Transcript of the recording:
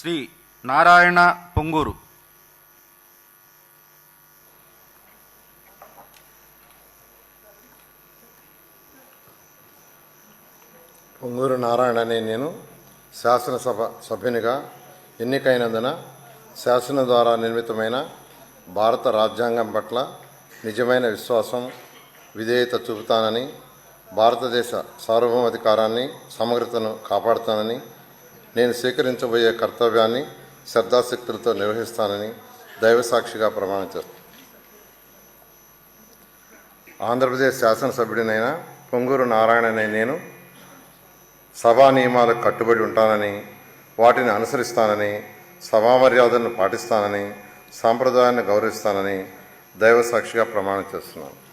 శ్రీ నారాయణ పొంగూరు. పొంగూరు నారాయణ అనే నేను శాసనసభ సభ్యునిగా ఎన్నికైనందున శాసనం ద్వారా నిర్మితమైన భారత రాజ్యాంగం పట్ల నిజమైన విశ్వాసం, విధేయత చూపుతానని, భారతదేశ సార్వభౌమాధికారాన్ని, సమగ్రతను కాపాడుతానని, నేను స్వీకరించబోయే కర్తవ్యాన్ని శ్రద్ధాశక్తులతో నిర్వహిస్తానని దైవసాక్షిగా ప్రమాణం చేస్తాను. ఆంధ్రప్రదేశ్ శాసనసభ్యుడినైన పొంగూరు నారాయణ అనే నేను సభా నియమాలకు కట్టుబడి ఉంటానని, వాటిని అనుసరిస్తానని, సభా మర్యాదలను పాటిస్తానని, సాంప్రదాయాన్ని గౌరవిస్తానని దైవసాక్షిగా ప్రమాణం చేస్తున్నాను.